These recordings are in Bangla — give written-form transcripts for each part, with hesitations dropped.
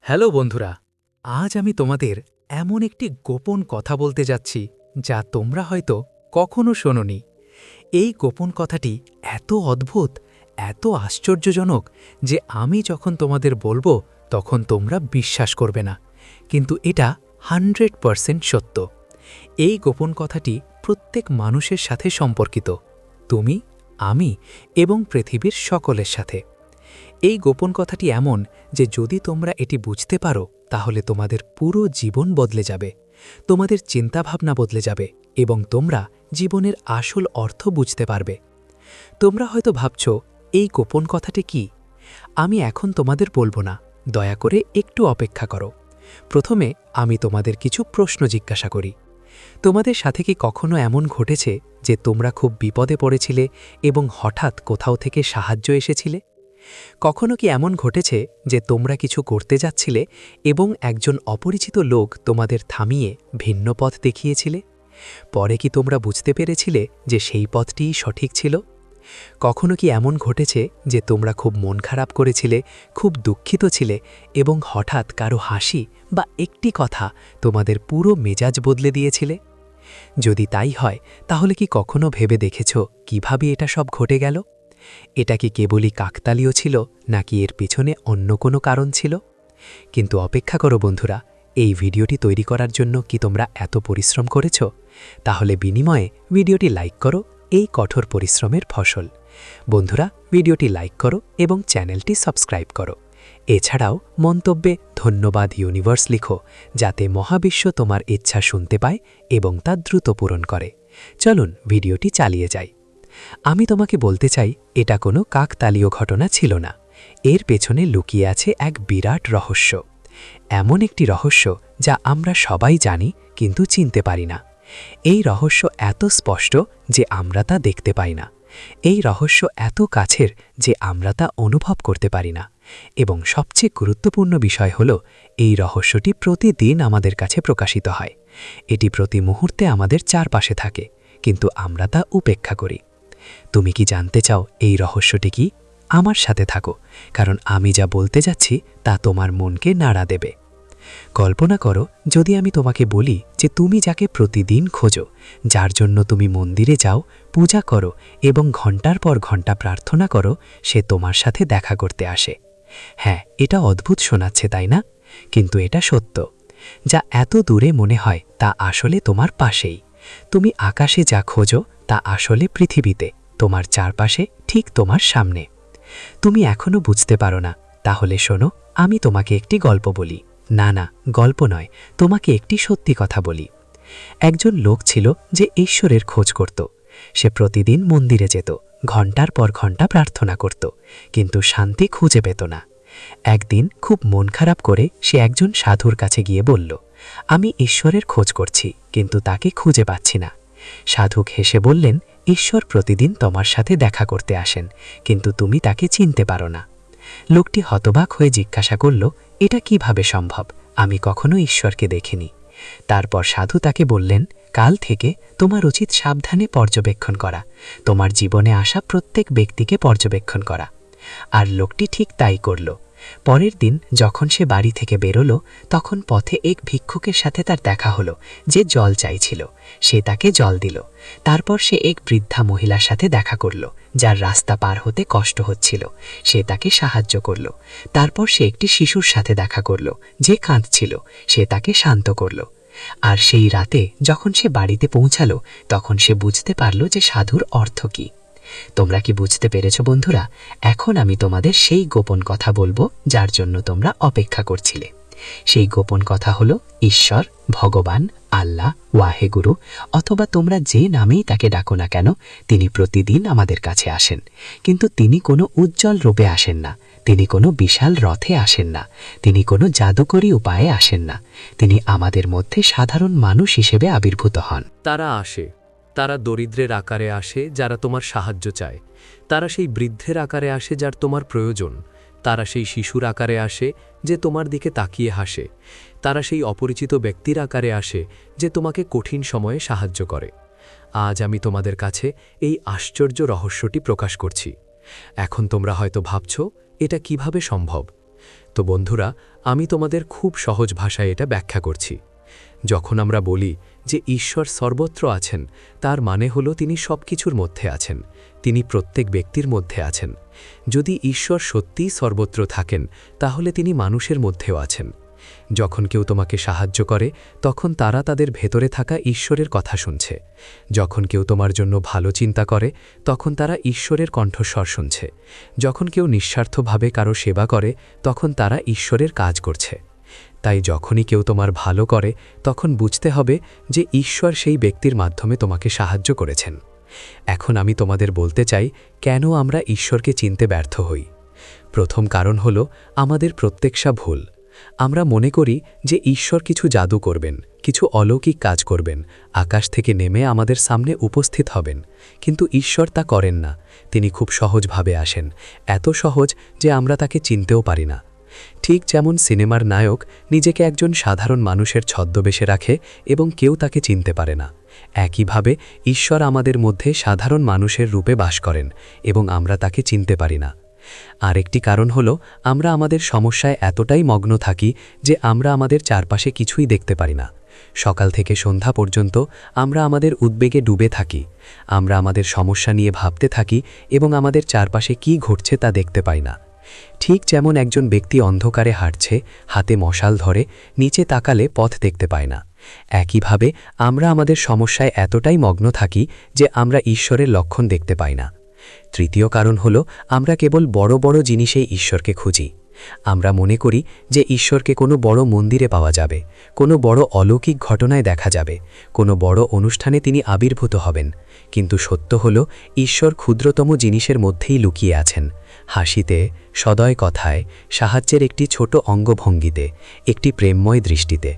হ্যালো বন্ধুরা, আজ আমি তোমাদের এমন একটি গোপন কথা বলতে যাচ্ছি যা তোমরা হয়তো কখনো শোনোনি। এই গোপন কথাটি এত অদ্ভুত, এত আশ্চর্যজনক যে আমি যখন তোমাদের বলবো তখন তোমরা বিশ্বাস করবে না, কিন্তু এটা 100% সত্য। এই গোপন কথাটি প্রত্যেক মানুষের সাথে সম্পর্কিত, তুমি, আমি এবং পৃথিবীর সকলের সাথে। এই গোপন কথাটি এমন যে যদি তোমরা এটি বুঝতে পারো তাহলে তোমাদের পুরো জীবন বদলে যাবে, তোমাদের চিন্তাভাবনা বদলে যাবে এবং তোমরা জীবনের আসল অর্থ বুঝতে পারবে। তোমরা হয়তো ভাবছ এই গোপন কথাটি কি? আমি এখন তোমাদের বলবো না, দয়া করে একটু অপেক্ষা করো। প্রথমে আমি তোমাদের কিছু প্রশ্ন জিজ্ঞাসা করি। তোমাদের সাথে কি কখনো এমন ঘটেছে যে তোমরা খুব বিপদে পড়েছিলে এবং হঠাৎ কোথাও থেকে সাহায্য এসেছিলে? কখনো কি এমন ঘটেছে যে তোমরা কিছু করতে যাচ্ছিলে এবং একজন অপরিচিত লোক তোমাদের থামিয়ে ভিন্ন পথ দেখিয়েছিলে? পরে কি তোমরা বুঝতে পেরেছিলে যে সেই পথটিই সঠিক ছিল? কখনো কি এমন ঘটেছে যে তোমরা খুব মন খারাপ করেছিলে, খুব দুঃখিত ছিলে এবং হঠাৎ কারো হাসি বা একটি কথা তোমাদের পুরো মেজাজ বদলে দিয়েছিলে? যদি তাই হয় তাহলে কি কখনো ভেবে দেখেছ কিভাবে এটা সব ঘটে গেল? এটা কি কেবলই কাকতালীয় ছিল নাকি এর পিছনে অন্য কোনো কারণ ছিল? কিন্তু অপেক্ষা করো বন্ধুরা, এই ভিডিওটি তৈরি করার জন্য কি তোমরা এত পরিশ্রম করেছ? তাহলে বিনিময়ে ভিডিওটি লাইক করো, এই কঠোর পরিশ্রমের ফসল। বন্ধুরা, ভিডিওটি লাইক করো এবং চ্যানেলটি সাবস্ক্রাইব করো। এছাড়াও মন্তব্যে ধন্যবাদ ইউনিভার্স লিখো, যাতে মহাবিশ্ব তোমার ইচ্ছা শুনতে পায় এবং তা দ্রুত পূরণ করে। চলুন ভিডিওটি চালিয়ে যাই। আমি তোমাকে বলতে চাই, এটা কোনো কাকতালীয় ঘটনা ছিল না। এর পেছনে লুকিয়ে আছে এক বিরাট রহস্য। এমন একটি রহস্য যা আমরা সবাই জানি কিন্তু চিনতে পারি না। এই রহস্য এত স্পষ্ট যে আমরা তা দেখতে পাই না। এই রহস্য এত কাছের যে আমরা তা অনুভব করতে পারি না। এবং সবচেয়ে গুরুত্বপূর্ণ বিষয় হল, এই রহস্যটি প্রতিদিন আমাদের কাছে প্রকাশিত হয়। এটি প্রতি মুহূর্তে আমাদের চারপাশে থাকে, কিন্তু আমরা তা উপেক্ষা করি। তুমি কি জানতে চাও এই রহস্যটি কি? আমার সাথে থাকো, কারণ আমি যা বলতে যাচ্ছি তা তোমার মনকে নাড়া দেবে। কল্পনা করো, যদি আমি তোমাকে বলি যে তুমি যাকে প্রতিদিন খোঁজো, যার জন্য তুমি মন্দিরে যাও, পূজা করো এবং ঘন্টার পর ঘন্টা প্রার্থনা করো, সে তোমার সাথে দেখা করতে আসে। হ্যাঁ, এটা অদ্ভুত শোনাচ্ছে, তাই না? কিন্তু এটা সত্য। যা এত দূরে মনে হয় তা আসলে তোমার পাশেই। তুমি আকাশে যা খোঁজো তা আসলে পৃথিবীতে, তোমার চারপাশে, ঠিক তোমার সামনে। তুমি এখনো বুঝতে পারো না? তাহলে শোনো, আমি তোমাকে একটি গল্প বলি। না না, গল্প নয়, তোমাকে একটি সত্যি কথা বলি। একজন লোক ছিল যে ঈশ্বরের খোঁজ করত। সে প্রতিদিন মন্দিরে যেত, ঘন্টার পর ঘন্টা প্রার্থনা করত, কিন্তু শান্তি খুঁজে পেত না। একদিন খুব মন খারাপ করে সে একজন সাধুর কাছে গিয়ে বলল, আমি ঈশ্বরের খোঁজ করছি, কিন্তু তাকে খুঁজে পাচ্ছি না। সাধু হেসে বললেন, ঈশ্বর প্রতিদিন তোমার সাথে দেখা করতে আসেন, কিন্তু তুমি তাকে চিনতে পারো না। লোকটি হতবাক হয়ে জিজ্ঞাসা করল, এটা কিভাবে সম্ভব? আমি কখনো ঈশ্বরকে দেখিনি। তারপর সাধু তাকে বললেন, কাল থেকে তোমার উচিত সাবধানে পর্যবেক্ষণ করা, তোমার জীবনে আসা প্রত্যেক ব্যক্তিকে পর্যবেক্ষণ করা। আর লোকটি ঠিক তাই করল। পরের দিন যখন সে বাড়ি থেকে বেরোলো, তখন পথে এক ভিক্ষুকের সাথে তার দেখা হলো, যে জল চাইছিল। সে তাকে জল দিল। তারপর সে এক বৃদ্ধা মহিলার সাথে দেখা করল, যার রাস্তা পার হতে কষ্ট হচ্ছিল। সে তাকে সাহায্য করল। তারপর সে একটি শিশুর সাথে দেখা করল, যে কাঁদছিল। সে তাকে শান্ত করল। আর সেই রাতে যখন সে বাড়িতে পৌঁছালো, তখন সে বুঝতে পারল যে সাধুর অর্থ কী। তোমরা কি বুঝতে পেরেছ বন্ধুরা? এখন আমি তোমাদের সেই গোপন কথা বলবো যার জন্য তোমরা অপেক্ষা করছিলে। সেই গোপন কথা হলো ঈশ্বর, ভগবান, আল্লাহ, ওয়াহেগুরু, অথবা তোমরা যে নামেই তাকে ডাকো না কেন, তিনি প্রতিদিন আমাদের কাছে আসেন। কিন্তু তিনি কোনো উজ্জ্বল রূপে আসেন না, তিনি কোনো বিশাল রথে আসেন না, তিনি কোনো জাদুকরী উপায়ে আসেন না। তিনি আমাদের মধ্যে সাধারণ মানুষ হিসেবে আবির্ভূত হন। তারা আসে, তারা দরিদ্রের আকারে আসে যারা তোমার সাহায্য চায়, তারা সেই বৃদ্ধের আকারে আসে যার তোমার প্রয়োজন, তারা সেই শিশুর আকারে আসে যে তোমার দিকে তাকিয়ে হাসে, তারা সেই অপরিচিত ব্যক্তির আকারে আসে যে তোমাকে কঠিন সময়ে সাহায্য করে। আজ আমি তোমাদের কাছে এই আশ্চর্য রহস্যটি প্রকাশ করছি। এখন তোমরা হয়তো ভাবছ, এটা কিভাবে সম্ভব? তো বন্ধুরা, আমি তোমাদের খুব সহজ ভাষায় এটা ব্যাখ্যা করছি। যখন আমরা বলি যে ঈশ্বর সর্বত্র আছেন, তার মানে হলো তিনি সব কিছুর মধ্যে আছেন, তিনি প্রত্যেক ব্যক্তির মধ্যে আছেন। যদি ঈশ্বর সত্যিই সর্বত্র থাকেন, তাহলে তিনি মানুষের মধ্যেও আছেন। যখন কেউ তোমাকে সাহায্য করে, তখন তারা তাদের ভেতরে থাকা ঈশ্বরের কথা শুনছে। যখন কেউ তোমার জন্য ভালো চিন্তা করে, তখন তারা ঈশ্বরের কণ্ঠস্বর শুনছে। যখন কেউ নিঃস্বার্থভাবে কারো সেবা করে, তখন তারা ঈশ্বরের কাজ করছে। তাই যখনই কেউ তোমার ভালো করে, তখন বুঝতে হবে যে ঈশ্বর সেই ব্যক্তির মাধ্যমে তোমাকে সাহায্য করেছেন। এখন আমি তোমাদের বলতে চাই, কেন আমরা ঈশ্বরকে চিনতে ব্যর্থ হই। প্রথম কারণ হল আমাদের প্রত্যেকটা ভুল। আমরা মনে করি যে ঈশ্বর কিছু জাদু করবেন, কিছু অলৌকিক কাজ করবেন, আকাশ থেকে নেমে আমাদের সামনে উপস্থিত হবেন। কিন্তু ঈশ্বর তা করেন না। তিনি খুব সহজভাবে আসেন, এত সহজ যে আমরা তাকে চিনতেও পারি না। ঠিক যেমন সিনেমার নায়ক নিজেকে একজন সাধারণ মানুষের ছদ্মবেশে রাখে এবং কেউ তাকে চিনতে পারে না, একইভাবে ঈশ্বর আমাদের মধ্যে সাধারণ মানুষের রূপে বাস করেন এবং আমরা তাকে চিনতে পারি না। আরেকটি কারণ হল আমরা আমাদের সমস্যায় এতটাই মগ্ন থাকি যে আমরা আমাদের চারপাশে কিছুই দেখতে পারি না। সকাল থেকে সন্ধ্যা পর্যন্ত আমরা আমাদের উদ্বেগে ডুবে থাকি। আমরা আমাদের সমস্যা নিয়ে ভাবতে থাকি এবং আমাদের চারপাশে কি ঘটছে তা দেখতে পাই না। ঠিক যেমন একজন ব্যক্তি অন্ধকারে হাঁটছে, হাতে মশাল ধরে, নিচে তাকালে পথ দেখতে পায় না, একইভাবে আমরা আমাদের সমস্যায় এতটাই মগ্ন থাকি যে আমরা ঈশ্বরের লক্ষণ দেখতে পাই না। তৃতীয় কারণ হল আমরা কেবল বড় বড় জিনিসেই ঈশ্বরকে খুঁজি। আমরা মনে করি যে ঈশ্বরকে কোনো বড় মন্দিরে পাওয়া যাবে, কোনো বড় অলৌকিক ঘটনায় দেখা যাবে, কোনো বড় অনুষ্ঠানে তিনি আবির্ভূত হবেন। কিন্তু সত্য হল ঈশ্বর ক্ষুদ্রতম জিনিসের মধ্যেই লুকিয়ে আছেন, হাসিতে, সদয় কথায়, সাহায্যের একটি ছোট অঙ্গভঙ্গিতে, একটি প্রেমময় দৃষ্টিতে।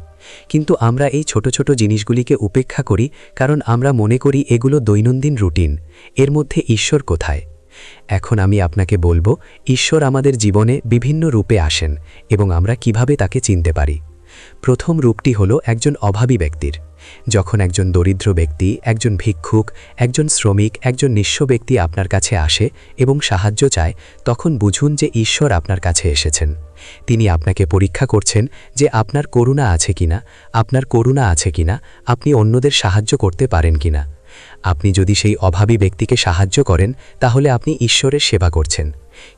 কিন্তু আমরা এই ছোট ছোট জিনিসগুলিকে উপেক্ষা করি, কারণ আমরা মনে করি এগুলো দৈনন্দিন রুটিন। এর মধ্যে ঈশ্বর কোথায়? এখন আমি আপনাকে বলবো, ঈশ্বর আমাদের জীবনে বিভিন্ন রূপে আসেন এবং আমরা কিভাবে তাকে চিনতে পারি। প্রথম রূপটি হলো একজন অভাবী ব্যক্তির। যখন একজন দরিদ্র ব্যক্তি, একজন ভিক্ষুক, একজন শ্রমিক, একজন নিঃস্ব ব্যক্তি আপনার কাছে আসে এবং সাহায্য চায়, তখন বুঝুন যে ঈশ্বর আপনার কাছে এসেছেন। তিনি আপনাকে পরীক্ষা করছেন যে আপনার করুণা আছে কিনা, আপনি অন্যদের সাহায্য করতে পারেন কিনা। আপনি যদি সেই অভাবী ব্যক্তিকে সাহায্য করেন, তাহলে আপনি ঈশ্বরের সেবা করছেন।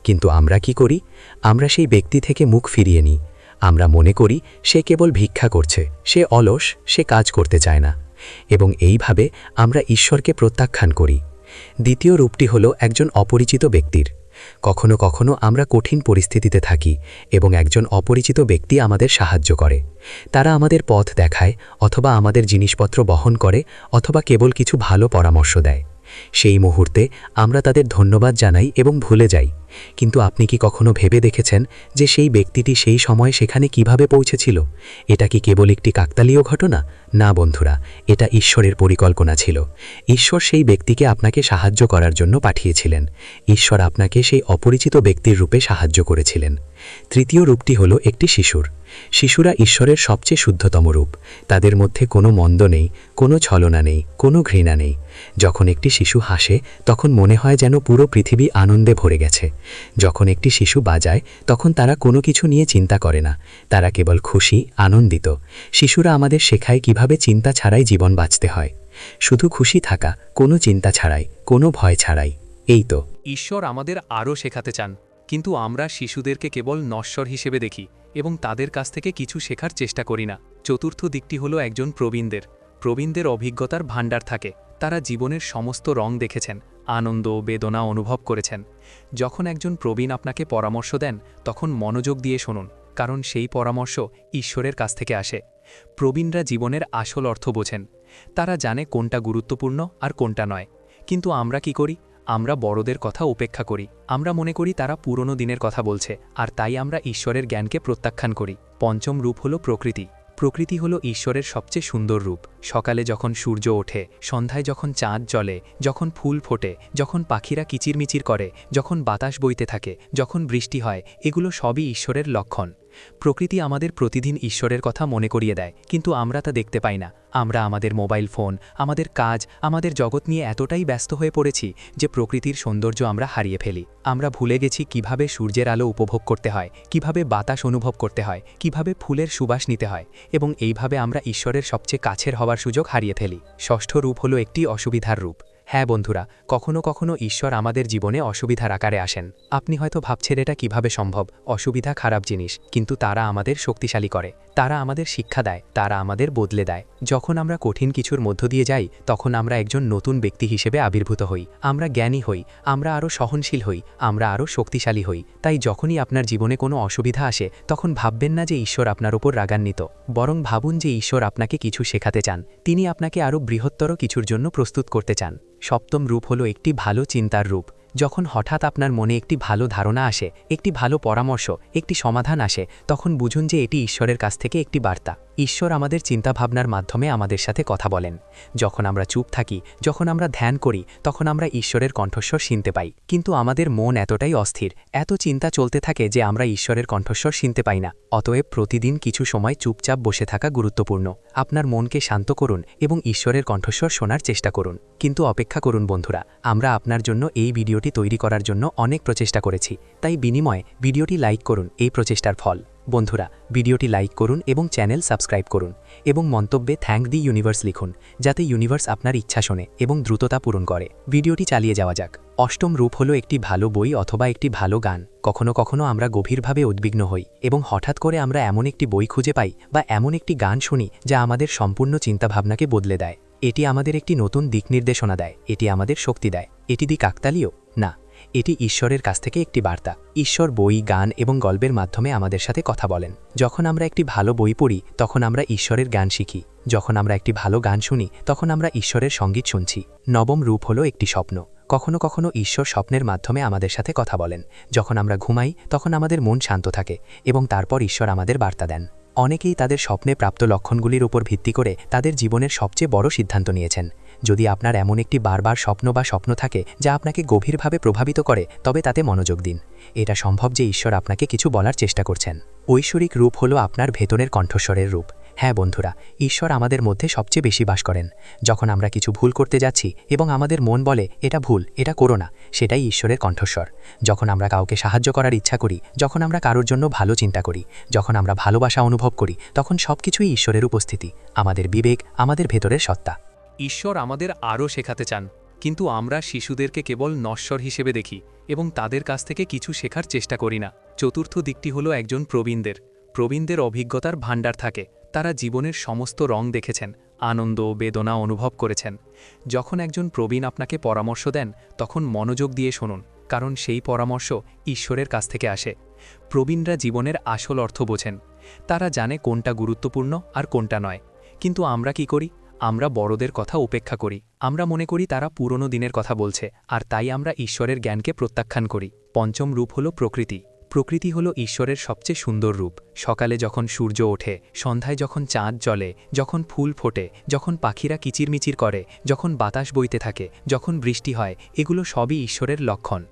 কিন্তু আমরা কি করি? আমরা সেই ব্যক্তি থেকে মুখ ফিরিয়ে নিই। আমরা মনে করি সে কেবল ভিক্ষা করছে, সে অলস, সে কাজ করতে চায় না, এবং এইভাবে আমরা ঈশ্বরকে প্রত্যাখ্যান করি। দ্বিতীয় রূপটি হলো একজন অপরিচিত ব্যক্তির। কখনো কখনো আমরা কঠিন পরিস্থিতিতে থাকি এবং একজন অপরিচিত ব্যক্তি আমাদের সাহায্য করে। তারা আমাদের পথ দেখায়, অথবা আমাদের জিনিসপত্র বহন করে, অথবা কেবল কিছু ভালো পরামর্শ দেয়। সেই মুহূর্তে আমরা তাদের ধন্যবাদ জানাই এবং ভুলে যাই। কিন্তু আপনি কি কখনো ভেবে দেখেছেন যে সেই ব্যক্তিটি সেই সময় সেখানে কিভাবে পৌঁছেছিল? এটা কি কেবল একটি কাকতালীয় ঘটনা? না বন্ধুরা, এটা ঈশ্বরের পরিকল্পনা ছিল। ঈশ্বর সেই ব্যক্তিকে আপনাকে সাহায্য করার জন্য পাঠিয়েছিলেন। ঈশ্বর আপনাকে সেই অপরিচিত ব্যক্তির রূপে সাহায্য করেছিলেন। তৃতীয় রূপটি হলো একটি শিশুর। শিশুরা ঈশ্বরের সবচেয়ে শুদ্ধতম রূপ। তাদের মধ্যে কোনো মন্দ নেই, কোনো ছলনা নেই, কোনো ঘৃণা নেই। যখন একটি শিশু হাসে, তখন মনে হয় যেন পুরো পৃথিবী আনন্দে ভরে গেছে। যখন একটি শিশু বাজায়, তখন তারা কোনো কিছু নিয়ে চিন্তা করে না, তারা কেবল খুশি, আনন্দিত। শিশুরা আমাদের শেখায় কিভাবে চিন্তা ছাড়াই জীবন বাঁচতে হয়। শুধু খুশি থাকা, কোনো চিন্তা ছাড়াই, কোনো ভয় ছাড়াই। এই তো ঈশ্বর আমাদের আরও শেখাতে চান, কিন্তু আমরা শিশুদেরকে কেবল নশ্বর হিসেবে দেখি এবং তাদের কাছ থেকে কিছু শেখার চেষ্টা করি না। চতুর্থ দিকটি হলো একজন প্রবীণদের অভিজ্ঞতার ভাণ্ডার থাকে। তারা জীবনের সমস্ত রং দেখেছেন, আনন্দ, বেদনা অনুভব করেছেন। যখন একজন প্রবীণ আপনাকে পরামর্শ দেন, তখন মনোযোগ দিয়ে শুনুন, কারণ সেই পরামর্শ ঈশ্বরের কাছ থেকে আসে। প্রবীণরা জীবনের আসল অর্থ বোঝেন। তারা জানে কোনটা গুরুত্বপূর্ণ আর কোনটা নয়। কিন্তু আমরা কি করি? আমরা বড়দের কথা উপেক্ষা করি। আমরা মনে করি তারা পুরনো দিনের কথা বলছে, আর তাই আমরা ঈশ্বরের জ্ঞানকে প্রত্যাখ্যান করি। পঞ্চম রূপ হলো প্রকৃতি হলো ঈশ্বরের সবচেয়ে সুন্দর রূপ। সকালে যখন সূর্য ওঠে, সন্ধ্যায় যখন চাঁদ জ্বলে, যখন ফুল ফোটে, যখন পাখিরা কিচিরমিচির করে, যখন বাতাস বইতে থাকে, যখন বৃষ্টি হয়, এগুলো সবই ঈশ্বরের লক্ষণ। প্রকৃতি আমাদের প্রতিদিন ঈশ্বরের কথা মনে করিয়ে দেয়, কিন্তু আমরা তা দেখতে পাই না। আমরা আমাদের মোবাইল ফোন, আমাদের কাজ, আমাদের জগৎ নিয়ে এতটাই ব্যস্ত হয়ে পড়েছি যে প্রকৃতির সৌন্দর্য আমরা হারিয়ে ফেলি। আমরা ভুলে গেছি কিভাবে সূর্যের আলো উপভোগ করতে হয়, কিভাবে বাতাস অনুভব করতে হয়, কিভাবে ফুলের সুবাস নিতে হয়, এবং এইভাবে আমরা ঈশ্বরের সবচেয়ে কাছের হওয়ার সুযোগ হারিয়ে ফেলি। ষষ্ঠ রূপ হলো একটি অসুবিধার রূপ। হ্যাঁ বন্ধুরা, কখনো কখনো ঈশ্বর আমাদের জীবনে অসুবিধার আকারে আসেন। আপনি হয়তো ভাবছেন এটা কিভাবে সম্ভব, অসুবিধা খারাপ জিনিস, কিন্তু তারা আমাদের শক্তিশালী করে, তারা আমাদের শিক্ষা দেয়, তারা আমাদের বদলে দেয়। যখন আমরা কঠিন কিছুর মধ্য দিয়ে যাই, তখন আমরা একজন নতুন ব্যক্তি হিসেবে আবির্ভূত হই, আমরা জ্ঞানী হই, আমরা আরও সহনশীল হই, আমরা আরও শক্তিশালী হই। তাই যখনই আপনার জীবনে কোনো অসুবিধা আসে, তখন ভাববেন না যে ঈশ্বর আপনার উপর রাগান্বিত, বরং ভাবুন যে ঈশ্বর আপনাকে কিছু শেখাতে চান, তিনি আপনাকে আরও বৃহত্তর কিছুর জন্য প্রস্তুত করতে চান। সপ্তম রূপ হলো একটি ভালো চিন্তার রূপ। যখন হঠাৎ আপনার মনে একটি ভালো ধারণা আসে, একটি ভালো পরামর্শ, একটি সমাধান আসে, তখন বুঝুন যে এটি ঈশ্বরের কাছ থেকে একটি বার্তা। ঈশ্বর আমাদের চিন্তাভাবনার মাধ্যমে আমাদের সাথে কথা বলেন। যখন আমরা চুপ থাকি, যখন আমরা ধ্যান করি, তখন আমরা ঈশ্বরের কণ্ঠস্বর শুনতে পাই। কিন্তু আমাদের মন এতটাই অস্থির, এত চিন্তা চলতে থাকে যে আমরা ঈশ্বরের কণ্ঠস্বর শুনতে পাই না। অতএব প্রতিদিন কিছু সময় চুপচাপ বসে থাকা গুরুত্বপূর্ণ। আপনার মনকে শান্ত করুন এবং ঈশ্বরের কণ্ঠস্বর শোনার চেষ্টা করুন। কিন্তু অপেক্ষা করুন বন্ধুরা, আমরা আপনার জন্য এই ভিডিওটি তৈরি করার জন্য অনেক প্রচেষ্টা করেছি, তাই বিনিময়ে ভিডিওটি লাইক করুন এই প্রচেষ্টার ফল। বন্ধুরা, ভিডিওটি লাইক করুন এবং চ্যানেল সাবস্ক্রাইব করুন, এবং মন্তব্যে থ্যাংক দি ইউনিভার্স লিখুন, যাতে ইউনিভার্স আপনার ইচ্ছা শোনে এবং দ্রুততা পূরণ করে। ভিডিওটি চালিয়ে যাওয়া যাক। অষ্টম রূপ হলো একটি ভালো বই অথবা একটি ভালো গান। কখনো কখনো আমরা গভীরভাবে উদ্বিগ্ন হই এবং হঠাৎ করে আমরা এমন একটি বই খুঁজে পাই বা এমন একটি গান শুনি যা আমাদের সম্পূর্ণ চিন্তাভাবনাকে বদলে দেয়। এটি আমাদের একটি নতুন দিক নির্দেশনা দেয়, এটি আমাদের শক্তি দেয়। এটি দি কাকতালীয়? না, এটি ঈশ্বরের কাছ থেকে একটি বার্তা। ঈশ্বর বই, গান এবং গল্পের মাধ্যমে আমাদের সাথে কথা বলেন। যখন আমরা একটি ভালো বই পড়ি, তখন আমরা ঈশ্বরের গান শিখি। যখন আমরা একটি ভালো গান শুনি, তখন আমরা ঈশ্বরের সঙ্গীত শুনছি। নবম রূপ হলো একটি স্বপ্ন। কখনো কখনো ঈশ্বর স্বপ্নের মাধ্যমে আমাদের সাথে কথা বলেন। যখন আমরা ঘুমাই, তখন আমাদের মন শান্ত থাকে এবং তারপর ঈশ্বর আমাদের বার্তা দেন। অনেকেই তাদের স্বপ্নে প্রাপ্ত লক্ষণগুলির উপর ভিত্তি করে তাদের জীবনের সবচেয়ে বড় সিদ্ধান্ত নিয়েছেন। যদি আপনার এমন একটি বারবার স্বপ্ন থাকে যা আপনাকে গভীরভাবে প্রভাবিত করে, তবে তাতে মনোযোগ দিন। এটা সম্ভব যে ঈশ্বর আপনাকে কিছু বলার চেষ্টা করছেন। ঐশ্বরিক রূপ হলো আপনার ভেতরের কণ্ঠস্বরের রূপ। হ্যাঁ বন্ধুরা, ঈশ্বর আমাদের মধ্যে সবচেয়ে বেশি বাস করেন। যখন আমরা কিছু ভুল করতে যাচ্ছি এবং আমাদের মন বলে এটা ভুল, এটা করো না, সেটাই ঈশ্বরের কণ্ঠস্বর। যখন আমরা কাউকে সাহায্য করার ইচ্ছা করি, যখন আমরা কারোর জন্য ভালো চিন্তা করি, যখন আমরা ভালোবাসা অনুভব করি, তখন সবকিছুই ঈশ্বরের উপস্থিতি, আমাদের বিবেক, আমাদের ভেতরের সত্তা। ঈশ্বর আমাদের আরও শেখাতে চান, কিন্তু আমরা শিশুদেরকে কেবল নশ্বর হিসেবে দেখি এবং তাদের কাছ থেকে কিছু শেখার চেষ্টা করি না। চতুর্থ দিকটি হলো একজন প্রবীণদের অভিজ্ঞতার ভাণ্ডার থাকে। তারা জীবনের সমস্ত রং দেখেছেন, আনন্দ, বেদনা অনুভব করেছেন। যখন একজন প্রবীণ আপনাকে পরামর্শ দেন, তখন মনোযোগ দিয়ে শুনুন, কারণ সেই পরামর্শ ঈশ্বরের কাছ থেকে আসে। প্রবীণরা জীবনের আসল অর্থ বোঝেন। তারা জানে কোনটা গুরুত্বপূর্ণ আর কোনটা নয়। কিন্তু আমরা কি করি? আমরা বড়দের কথা উপেক্ষা করি। আমরা মনে করি তারা পুরনো দিনের কথা বলছে, আর তাই আমরা ঈশ্বরের জ্ঞানকে প্রত্যাখ্যান করি। পঞ্চম রূপ হলো প্রকৃতি হলো ঈশ্বরের সবচেয়ে সুন্দর রূপ। সকালে যখন সূর্য ওঠে, সন্ধ্যায় যখন চাঁদ জ্বলে, যখন ফুল ফোটে, যখন পাখিরা কিচিরমিচির করে, যখন বাতাস বইতে থাকে, যখন বৃষ্টি হয়, এগুলো সবই ঈশ্বরের লক্ষণ।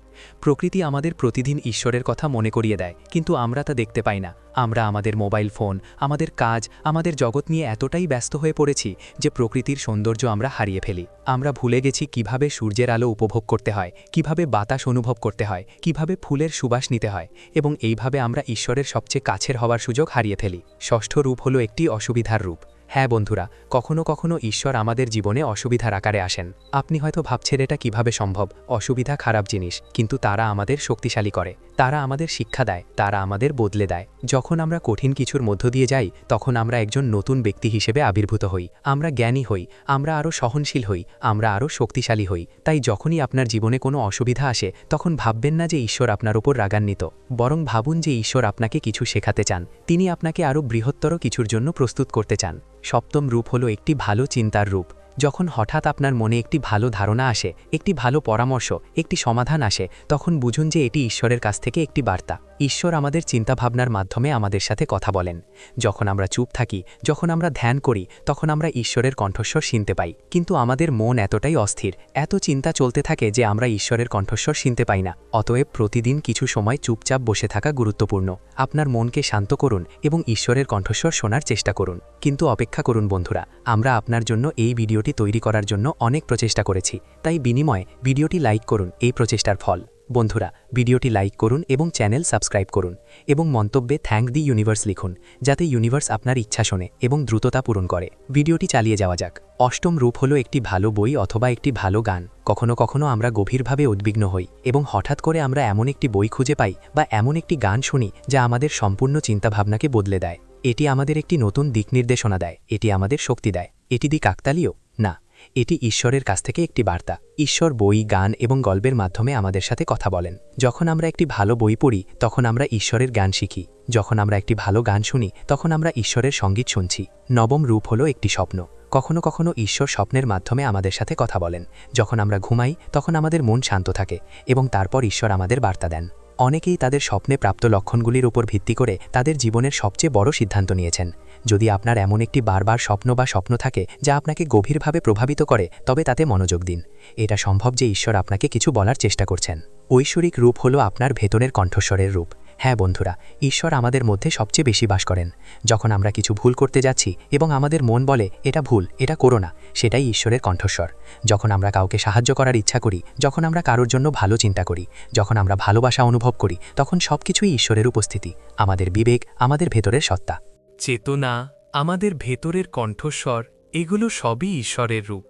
প্রকৃতি আমাদের প্রতিদিন ঈশ্বরের কথা মনে করিয়ে দেয়, কিন্তু আমরা তা দেখতে পাই না। আমরা আমাদের মোবাইল ফোন, আমাদের কাজ, আমাদের জগৎ নিয়ে এতটাই ব্যস্ত হয়ে পড়েছি যে প্রকৃতির সৌন্দর্য আমরা হারিয়ে ফেলি। আমরা ভুলে গেছি কিভাবে সূর্যের আলো উপভোগ করতে হয়, কিভাবে বাতাস অনুভব করতে হয়, কিভাবে ফুলের সুবাস নিতে হয়, এবং এইভাবে আমরা ঈশ্বরের সবচেয়ে কাছের হওয়ার সুযোগ হারিয়ে ফেলি। ষষ্ঠ রূপ হলো একটি অসুবিধার রূপ। হ্যাঁ বন্ধুরা, কখনো কখনো ঈশ্বর আমাদের জীবনে অসুবিধার আকারে আসেন। আপনি হয়তো ভাবছেন এটা কিভাবে সম্ভব, অসুবিধা খারাপ জিনিস, কিন্তু তারা আমাদের শক্তিশালী করে, তারা আমাদের শিক্ষা দেয়, তারা আমাদের বদলে দেয়। যখন আমরা কঠিন কিছুর মধ্য দিয়ে যাই, তখন আমরা একজন নতুন ব্যক্তি হিসেবে আবির্ভূত হই, আমরা জ্ঞানী হই, আমরা আরও সহনশীল হই, আমরা আরও শক্তিশালী হই। তাই যখনই আপনার জীবনে কোনো অসুবিধা আসে, তখন ভাববেন না যে ঈশ্বর আপনার উপর রাগান্বিত, বরং ভাবুন যে ঈশ্বর আপনাকে কিছু শেখাতে চান, তিনি আপনাকে আরও বৃহত্তর কিছুর জন্য প্রস্তুত করতে চান। সপ্তম রূপ হলো একটি ভালো চিন্তার রূপ। যখন হঠাৎ আপনার মনে একটি ভালো ধারণা আসে, একটি ভালো পরামর্শ, একটি সমাধান আসে, তখন বুঝুন যে এটি ঈশ্বরের কাছ থেকে একটি বার্তা। ঈশ্বর আমাদের চিন্তাভাবনার মাধ্যমে আমাদের সাথে কথা বলেন। যখন আমরা চুপ থাকি, যখন আমরা ধ্যান করি, তখন আমরা ঈশ্বরের কণ্ঠস্বর শুনতে পাই। কিন্তু আমাদের মন এতটাই অস্থির, এত চিন্তা চলতে থাকে যে আমরা ঈশ্বরের কণ্ঠস্বর শুনতে পাই না। অতএব প্রতিদিন কিছু সময় চুপচাপ বসে থাকা গুরুত্বপূর্ণ। আপনার মনকে শান্ত করুন এবং ঈশ্বরের কণ্ঠস্বর শোনার চেষ্টা করুন। কিন্তু অপেক্ষা করুন বন্ধুরা, আমরা আপনার জন্য এই ভিডিওটি তৈরি করার জন্য অনেক প্রচেষ্টা করেছি, তাই বিনিময়ে ভিডিওটি লাইক করুন এই প্রচেষ্টার ফল। বন্ধুরা, ভিডিওটি লাইক করুন এবং চ্যানেল সাবস্ক্রাইব করুন এবং মন্তব্যে থ্যাংক দি ইউনিভার্স লিখুন, যাতে ইউনিভার্স আপনার ইচ্ছা শোনে এবং দ্রুততা পূরণ করে। ভিডিওটি চালিয়ে যাওয়া যাক। অষ্টম রূপ হলো একটি ভালো বই অথবা একটি ভালো গান। কখনো কখনো আমরা গভীরভাবে উদ্বিগ্ন হই এবং হঠাৎ করে আমরা এমন একটি বই খুঁজে পাই বা এমন একটি গান শুনি যা আমাদের সম্পূর্ণ চিন্তাভাবনাকে বদলে দেয়। এটি আমাদের একটি নতুন দিক নির্দেশনা দেয়, এটি আমাদের শক্তি দেয়। এটি দি কাকতালীয়? না, এটি ঈশ্বরের কাছ থেকে একটি বার্তা। ঈশ্বর বই, গান এবং গল্পের মাধ্যমে আমাদের সাথে কথা বলেন। যখন আমরা একটি ভালো বই পড়ি, তখন আমরা ঈশ্বরের জ্ঞান শিখি। যখন আমরা একটি ভালো গান শুনি, তখন আমরা ঈশ্বরের সঙ্গীত শুনছি। নবম রূপ হলো একটি স্বপ্ন। কখনো কখনো ঈশ্বর স্বপ্নের মাধ্যমে আমাদের সাথে কথা বলেন। যখন আমরা ঘুমাই, তখন আমাদের মন শান্ত থাকে এবং তারপর ঈশ্বর আমাদের বার্তা দেন। অনেকেই তাদের স্বপ্নে প্রাপ্ত লক্ষণগুলির উপর ভিত্তি করে তাদের জীবনের সবচেয়ে বড় সিদ্ধান্ত নিয়েছেন। যদি আপনার এমন একটি বারবার স্বপ্ন থাকে যা আপনাকে গভীরভাবে প্রভাবিত করে, তবে তাতে মনোযোগ দিন। এটা সম্ভব যে ঈশ্বর আপনাকে কিছু বলার চেষ্টা করছেন। ঐশ্বরিক রূপ হলো আপনার ভেতরের কণ্ঠস্বরের রূপ। হ্যাঁ বন্ধুরা, ঈশ্বর আমাদের মধ্যে সবচেয়ে বেশি বাস করেন। যখন আমরা কিছু ভুল করতে যাচ্ছি এবং আমাদের মন বলে এটা ভুল, এটা করো না, সেটাই ঈশ্বরের কণ্ঠস্বর। যখন আমরা কাউকে সাহায্য করার ইচ্ছা করি, যখন আমরা কারোর জন্য ভালো চিন্তা করি, যখন আমরা ভালোবাসা অনুভব করি, তখন সবকিছুই ঈশ্বরের উপস্থিতি, আমাদের বিবেক, আমাদের ভেতরের সত্তা। চেতনা, আমাদের ভেতরের কণ্ঠস্বর, এগুলো সবই ঈশ্বরের রূপ।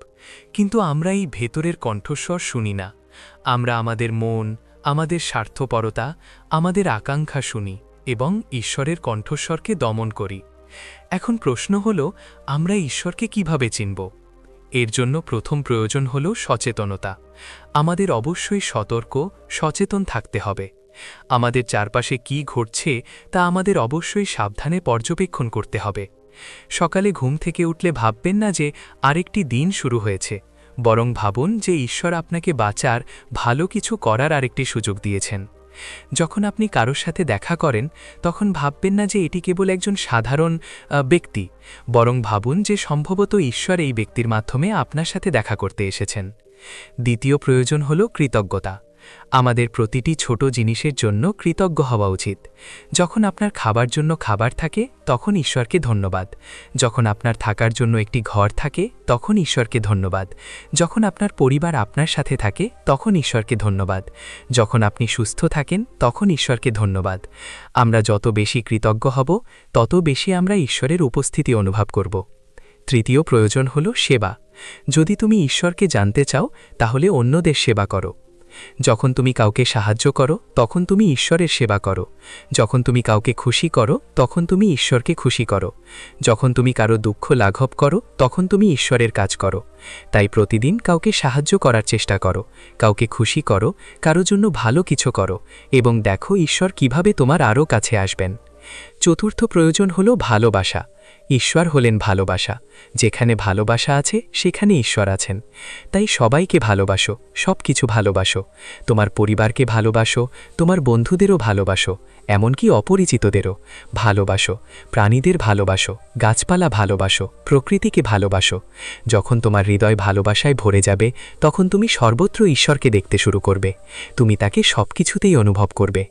কিন্তু আমরা এই ভেতরের কণ্ঠস্বর শুনি না। আমরা আমাদের মন, আমাদের স্বার্থপরতা, আমাদের আকাঙ্ক্ষা শুনি এবং ঈশ্বরের কণ্ঠস্বরকে দমন করি। এখন প্রশ্ন হল, আমরা ঈশ্বরকে কিভাবে চিনব? এর জন্য প্রথম প্রয়োজন হল সচেতনতা। আমাদের অবশ্যই সতর্ক, সচেতন থাকতে হবে। আমাদের চারপাশে কি ঘটছে তা আমাদের অবশ্যই সাবধানে পর্যবেক্ষণ করতে হবে। সকালে ঘুম থেকে উঠলে ভাববেন না যে আরেকটি দিন শুরু হয়েছে, বরং ভাবুন যে ঈশ্বর আপনাকে বাঁচার, ভালো কিছু করার আরেকটি সুযোগ দিয়েছেন। যখন আপনি কারোর সাথে দেখা করেন, তখন ভাববেন না যে এটি কেবল একজন সাধারণ ব্যক্তি, বরং ভাবুন যে সম্ভবত ঈশ্বর এই ব্যক্তির মাধ্যমে আপনার সাথে দেখা করতে এসেছেন। দ্বিতীয় প্রয়োজন হল কৃতজ্ঞতা। আমাদের প্রতিটি ছোট জিনিসের জন্য কৃতজ্ঞ হওয়া উচিত। যখন আপনার খাবার জন্য খাবার থাকে, তখন ঈশ্বরকে ধন্যবাদ। যখন আপনার থাকার জন্য একটি ঘর থাকে, তখন ঈশ্বরকে ধন্যবাদ। যখন আপনার পরিবার আপনার সাথে থাকে, তখন ঈশ্বরকে ধন্যবাদ। যখন আপনি সুস্থ থাকেন, তখন ঈশ্বরকে ধন্যবাদ। আমরা যত বেশি কৃতজ্ঞ হব, তত বেশি আমরা ঈশ্বরের উপস্থিতি অনুভব করব। তৃতীয় প্রয়োজন হল সেবা। যদি তুমি ঈশ্বরকে জানতে চাও, তাহলে অন্যদের সেবা করো। যখন তুমি কাউকে সাহায্য করো, তখন তুমি ঈশ্বরের সেবা করো। যখন তুমি কাউকে খুশি করো, তখন তুমি ঈশ্বরকে খুশি করো। যখন তুমি কারো দুঃখ লাঘব করো, তখন তুমি ঈশ্বরের কাজ করো। তাই প্রতিদিন কাউকে সাহায্য করার চেষ্টা করো, কাউকে খুশি করো, কারো জন্য ভালো কিছু করো এবং দেখো ঈশ্বর কিভাবে তোমার আরও কাছে আসবেন। চতুর্থ প্রয়োজন হল ভালোবাসা। ঈশ্বর হলেন ভালোবাসা। যেখানে ভালোবাসা আছে, সেখানে ঈশ্বর আছেন। তাই সবাইকে ভালোবাসো, সব কিছু ভালোবাসো। তোমার পরিবারকে ভালোবাসো, তোমার বন্ধুদেরও ভালোবাসো, এমনকি অপরিচিতদেরও ভালোবাসো। প্রাণীদের ভালোবাসো, গাছপালা ভালোবাসো, প্রকৃতিকে ভালোবাসো। যখন তোমার হৃদয় ভালোবাসায় ভরে যাবে, তখন তুমি সর্বত্র ঈশ্বরকে দেখতে শুরু করবে। তুমি তাকে সবকিছুতেই অনুভব করবে।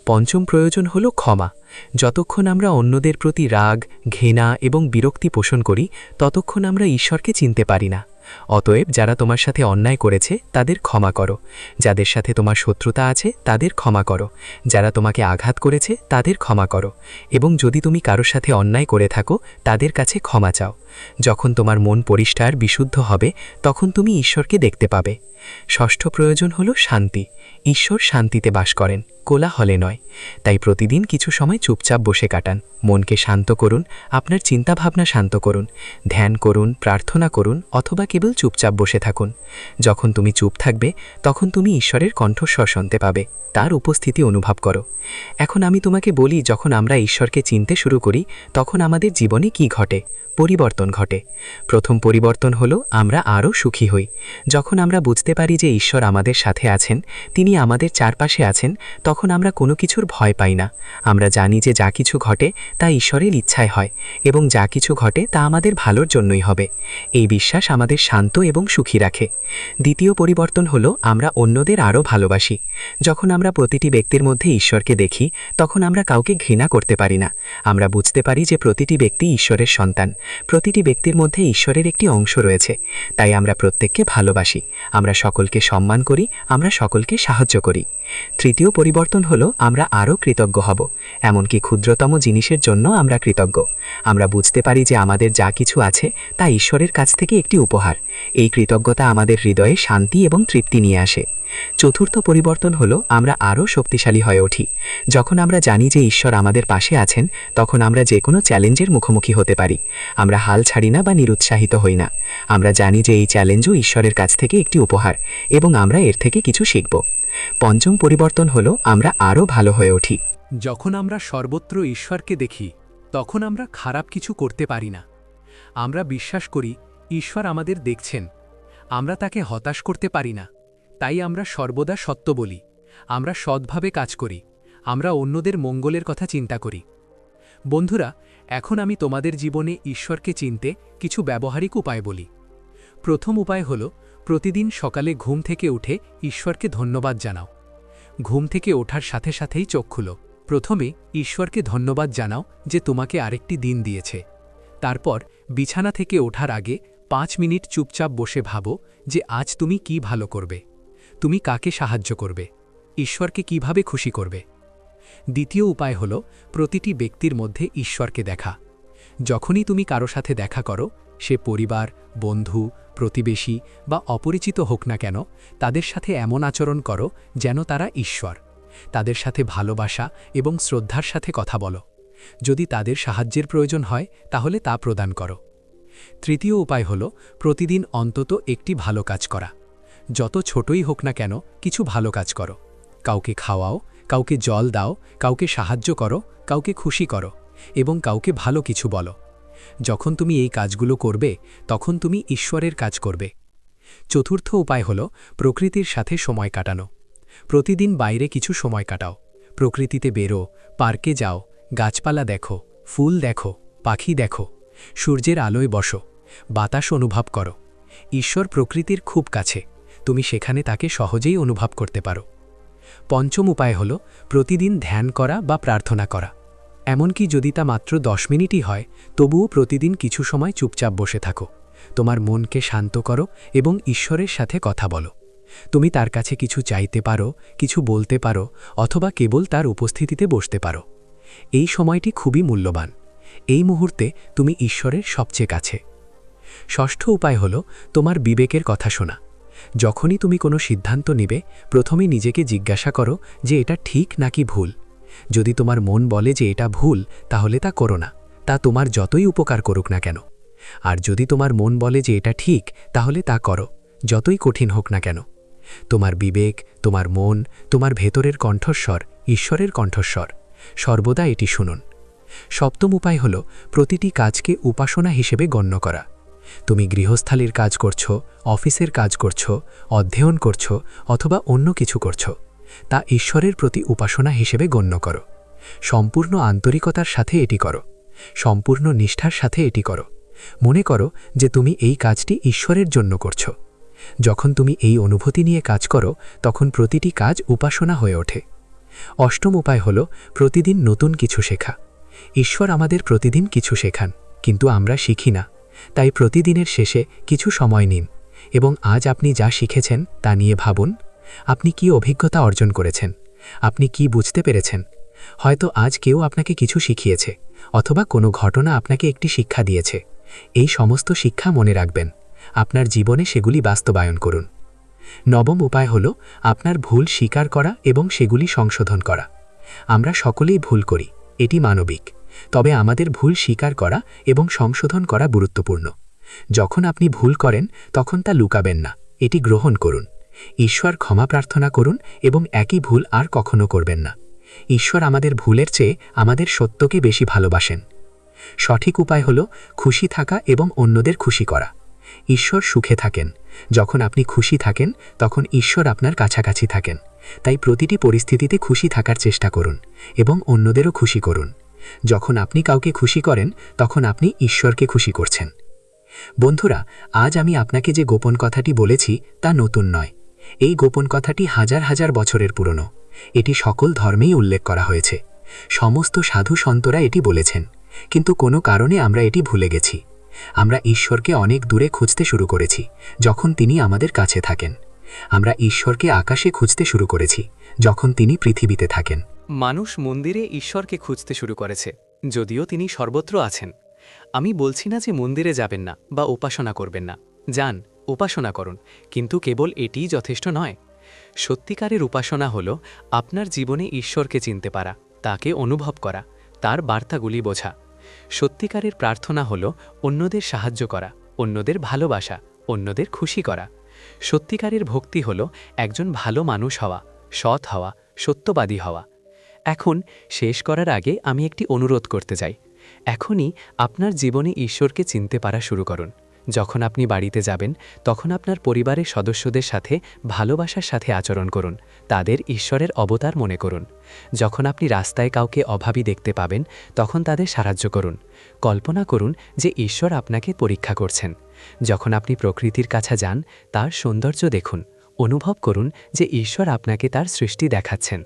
পঞ্চম প্রয়োজন হল ক্ষমা। যতক্ষণ আমরা অন্যদের প্রতি রাগ, ঘৃণা এবং বিরক্তি পোষণ করি, ততক্ষণ আমরা ঈশ্বরকে চিনতে পারি না। অতএব যারা তোমার সাথে অন্যায় করেছে, তাদের ক্ষমা করো। যাদের সাথে তোমার শত্রুতা আছে, তাদের ক্ষমা করো। যারা তোমাকে আঘাত করেছে, তাদের ক্ষমা করো। এবং যদি তুমি কারোর সাথে অন্যায় করে থাকো, তাদের কাছে ক্ষমা চাও। যখন তোমার মন পরিষ্কার, বিশুদ্ধ হবে, তখন তুমি ঈশ্বরকে দেখতে পাবে। ষষ্ঠ প্রয়োজন হল শান্তি। ঈশ্বর শান্তিতে বাস করেন। কোলাহলে নয়। তাই প্রতিদিন কিছু সময় চুপচাপ বসে কাটান, মনকে শান্ত করুন, আপনার চিন্তাভাবনা শান্ত করুন, ধ্যান করুন, প্রার্থনা করুন, অথবা কেবল চুপচাপ বসে থাকুন। যখন তুমি চুপ থাকবে তখন তুমি ঈশ্বরের কণ্ঠস্বর শুনতে পাবে, তার উপস্থিতি অনুভব করো। এখন আমি তোমাকে বলি, যখন আমরা ঈশ্বরকে চিনতে শুরু করি তখন আমাদের জীবনে কি ঘটে? পরিবর্তন ঘটে। প্রথম পরিবর্তন হলো আমরা আরও সুখী হই। যখন আমরা বুঝতে পারি যে ঈশ্বর আমাদের সাথে আছেন, তিনি আমাদের চারপাশে আছেন, তখন আমরা কোনো কিছুর ভয় পাই না। আমরা জানি যে যা কিছু ঘটে তা ঈশ্বরের ইচ্ছায় হয়, এবং যা কিছু ঘটে তা আমাদের ভালোর জন্যই হবে। এই বিশ্বাস আমাদের শান্ত এবং সুখী রাখে। দ্বিতীয় পরিবর্তন হলো আমরা অন্যদের আরও ভালোবাসি। যখন আমরা প্রতিটি ব্যক্তির মধ্যে ঈশ্বরকে দেখি তখন আমরা কাউকে ঘৃণা করতে পারি না। আমরা বুঝতে পারি যে প্রতিটি ব্যক্তি ঈশ্বরের সন্তান, প্রতিটি ব্যক্তির মধ্যে ঈশ্বরের একটি অংশ রয়েছে। তাই আমরা প্রত্যেককে ভালোবাসি, আমরা সকলকে সম্মান করি, আমরা সকলকে সাহায্য করি। তৃতীয় পরিবর্তন হলো আমরা আরও কৃতজ্ঞ হব। এমনকি ক্ষুদ্রতম জিনিসের জন্য আমরা কৃতজ্ঞ। আমরা বুঝতে পারি যে আমাদের যা কিছু আছে তা ঈশ্বরের কাছ থেকে একটি উপহার। এই কৃতজ্ঞতা আমাদের হৃদয়ে শান্তি এবং তৃপ্তি নিয়ে আসে। চতুর্থ পরিবর্তন হলো আমরা আরও শক্তিশালী হয়ে উঠি। যখন আমরা জানি যে ঈশ্বর আমাদের পাশে আছেন তখন আমরা যে কোনো চ্যালেঞ্জের মুখোমুখি হতে পারি। আমরা হাল ছাড়ি না বা নিরুৎসাহিত হই না। আমরা জানি যে এই চ্যালেঞ্জও ঈশ্বরের কাছ থেকে একটি উপহার এবং আমরা এর থেকে কিছু শিখব। পঞ্চম পরিবর্তন হলো আমরা আরও ভালো হয়ে উঠি। যখন আমরা সর্বত্র ঈশ্বরকে দেখি তখন আমরা খারাপ কিছু করতে পারি না। আমরা বিশ্বাস করি ঈশ্বর আমাদের দেখছেন। আমরা তাকে হতাশ করতে পারি না। তাই আমরা সর্বদা সত্য বলি, আমরা সৎভাবে কাজ করি, আমরা অন্যদের মঙ্গলের কথা চিন্তা করি। বন্ধুরা, এখন আমি তোমাদের জীবনে ঈশ্বরকে চিনতে কিছু ব্যবহারিক উপায় বলি। প্রথম উপায় হল প্রতিদিন সকালে ঘুম থেকে উঠে ঈশ্বরকে ধন্যবাদ জানাও। ঘুম থেকে ওঠার সাথে সাথেই চোখ খুলো। প্রথমে ঈশ্বরকে ধন্যবাদ জানাও যে তোমাকে আরেকটি দিন দিয়েছে। তারপর বিছানা থেকে ওঠার আগে 5 মিনিট চুপচাপ বসে ভাবো যে আজ তুমি কি ভালো করবে, তুমি কাকে সাহায্য করবে, ঈশ্বরকে কিভাবে খুশি করবে। দ্বিতীয় উপায় হল প্রতিটি ব্যক্তির মধ্যে ঈশ্বরকে দেখা। যখনই তুমি কারো সাথে দেখা করো, সে পরিবার, বন্ধু, প্রতিবেশী বা অপরিচিত হোক না কেন, তাদের সাথে এমন আচরণ করো যেন তারা ঈশ্বর। তাদের সাথে ভালোবাসা এবং শ্রদ্ধার সাথে কথা বলো। যদি তাদের সাহায্যের প্রয়োজন হয় তাহলে তা প্রদান করো। তৃতীয় উপায় হল প্রতিদিন অন্তত একটি ভালো কাজ করা। যত ছোটই হোক না কেন কিছু ভালো কাজ করো। কাউকে খাওয়াও, কাউকে জল দাও, কাউকে সাহায্য করো, কাউকে খুশি করো এবং কাউকে ভালো কিছু বলো। যখন তুমি এই কাজগুলো করবে তখন তুমি ঈশ্বরের কাজ করবে। চতুর্থ উপায় হল প্রকৃতির সাথে সময় কাটানো। প্রতিদিন বাইরে কিছু সময় কাটাও। প্রকৃতিতে বেরো, পার্কে যাও, গাছপালা দেখো, ফুল দেখো, পাখি দেখো, সূর্যের আলোয় বসো, বাতাস অনুভব করো। ঈশ্বর প্রকৃতির খুব কাছে, তুমি সেখানে তাকে সহজেই অনুভব করতে পারো। পঞ্চম উপায় হল প্রতিদিন ধ্যান করা বা প্রার্থনা করা। এমনকি যদি তা মাত্র 10 মিনিটই হয়, তবুও প্রতিদিন কিছু সময় চুপচাপ বসে থাকো। তোমার মনকে শান্ত করো এবং ঈশ্বরের সাথে কথা বলো। তুমি তার কাছে কিছু চাইতে পারো, কিছু বলতে পারো, অথবা কেবল তার উপস্থিতিতে বসতে পারো। এই সময়টি খুবই মূল্যবান। এই মুহূর্তে তুমি ঈশ্বরের সবচেয়ে কাছে। ষষ্ঠ উপায় হল তোমার বিবেকের কথা শোনা। যখনই তুমি কোনো সিদ্ধান্ত নিবে, প্রথমে নিজেকে জিজ্ঞাসা করো যে এটা ঠিক নাকি ভুল। যদি তোমার মন বলে যে এটা ভুল, তাহলে তা করো না, তা তোমার যতই উপকার করুক না কেন। আর যদি তোমার মন বলে যে এটা ঠিক, তাহলে তা করো, যতই কঠিন হোক না কেন। তোমার বিবেক, তোমার মন, তোমার ভেতরের কণ্ঠস্বর ঈশ্বরের কণ্ঠস্বর। সর্বদা এটি শুনুন। সপ্তম উপায় হল প্রতিটি কাজকে উপাসনা হিসেবে গণ্য করা। তুমি গৃহস্থালির কাজ করছো, অফিসের কাজ করছো, অধ্যয়ন করছো অথবা অন্য কিছু করছো, তা ঈশ্বরের প্রতি উপাসনা হিসেবে গণ্য করো। সম্পূর্ণ আন্তরিকতার সাথে এটি করো, সম্পূর্ণ নিষ্ঠার সাথে এটি করো। মনে করো যে তুমি এই কাজটি ঈশ্বরের জন্য করছো। যখন তুমি এই অনুভূতি নিয়ে কাজ করো তখন প্রতিটি কাজ উপাসনা হয়ে ওঠে। অষ্টম উপায় হল প্রতিদিন নতুন কিছু শেখা। ঈশ্বর আমাদের প্রতিদিন কিছু শেখান, কিন্তু আমরা শিখি না। তাই প্রতিদিনের শেষে কিছু সময় নিন এবং আজ আপনি যা শিখেছেন তা নিয়ে ভাবুন। আপনি কি অভিজ্ঞতা অর্জন করেছেন? আপনি কি বুঝতে পেরেছেন? হয়তো আজ কেউ আপনাকে কিছু শিখিয়েছে, অথবা কোনো ঘটনা আপনাকে একটি শিক্ষা দিয়েছে। এই সমস্ত শিক্ষা মনে রাখবেন, আপনার জীবনে সেগুলি বাস্তবায়ন করুন। নবম উপায় হল আপনার ভুল স্বীকার করা এবং সেগুলি সংশোধন করা। আমরা সকলেই ভুল করি, এটি মানবিক। তবে আমাদের ভুল স্বীকার করা এবং সংশোধন করা গুরুত্বপূর্ণ। যখন আপনি ভুল করেন তখন তা লুকাবেন না, এটি গ্রহণ করুন। ঈশ্বর ক্ষমা প্রার্থনা করুন এবং একই ভুল আর কখনো করবেন না। ঈশ্বর আমাদের ভুলের চেয়ে আমাদের সত্যকে বেশি ভালোবাসেন। সঠিক উপায় হল খুশি থাকা এবং অন্যদের খুশি করা। ঈশ্বর সুখে থাকেন। যখন আপনি খুশি থাকেন তখন ঈশ্বর আপনার কাছাকাছি থাকেন। তাই প্রতিটি পরিস্থিতিতে খুশি থাকার চেষ্টা করুন এবং অন্যদেরও খুশি করুন। যখন আপনি কাউকে খুশি করেন তখন আপনি ঈশ্বরকে খুশি করছেন। বন্ধুরা, আজ আমি আপনাকে যে গোপন কথাটি বলেছি তা নতুন নয়। এই গোপন কথাটি হাজার হাজার বছরের পুরনো। এটি সকল ধর্মেই উল্লেখ করা হয়েছে। সমস্ত সাধু সন্তরা এটি বলেছেন, কিন্তু কোনো কারণে আমরা এটি ভুলে গেছি। আমরা ঈশ্বরকে অনেক দূরে খুঁজতে শুরু করেছি যখন তিনি আমাদের কাছে থাকেন। আমরা ঈশ্বরকে আকাশে খুঁজতে শুরু করেছি যখন তিনি পৃথিবীতে থাকেন। মানুষ মন্দিরে ঈশ্বরকে খুঁজতে শুরু করেছে, যদিও তিনি সর্বত্র আছেন। আমি বলছি না যে মন্দিরে যাবেন না বা উপাসনা করবেন না। যান, উপাসনা করুন, কিন্তু কেবল এটিই যথেষ্ট নয়। সত্যিকারের উপাসনা হল আপনার জীবনে ঈশ্বরকে চিনতে পারা, তাকে অনুভব করা, তার বার্তাগুলি বোঝা। সত্যিকারের প্রার্থনা হল অন্যদের সাহায্য করা, অন্যদের ভালোবাসা, অন্যদের খুশি করা। সত্যিকারের ভক্তি হল একজন ভালো মানুষ হওয়া, সৎ হওয়া, সত্যবাদী হওয়া। এখন শেষ করার আগে আমি একটি অনুরোধ করতে চাই। এখনই আপনার জীবনে ঈশ্বরকে চিনতে পারা শুরু করুন। যখন আপনি বাড়িতে যাবেন তখন আপনার পরিবারের সদস্যদের সাথে ভালোবাসার সাথে আচরণ করুন, তাদের ঈশ্বরের অবতার মনে করুন। যখন আপনি রাস্তায় কাউকে অভাবী দেখতে পাবেন তখন তাদের সাহায্য করুন। কল্পনা করুন যে ঈশ্বর আপনাকে পরীক্ষা করছেন। যখন আপনি প্রকৃতির কাছে যান তার সৌন্দর্য দেখুন, অনুভব করুন যে ঈশ্বর আপনাকে তার সৃষ্টি দেখাচ্ছেন।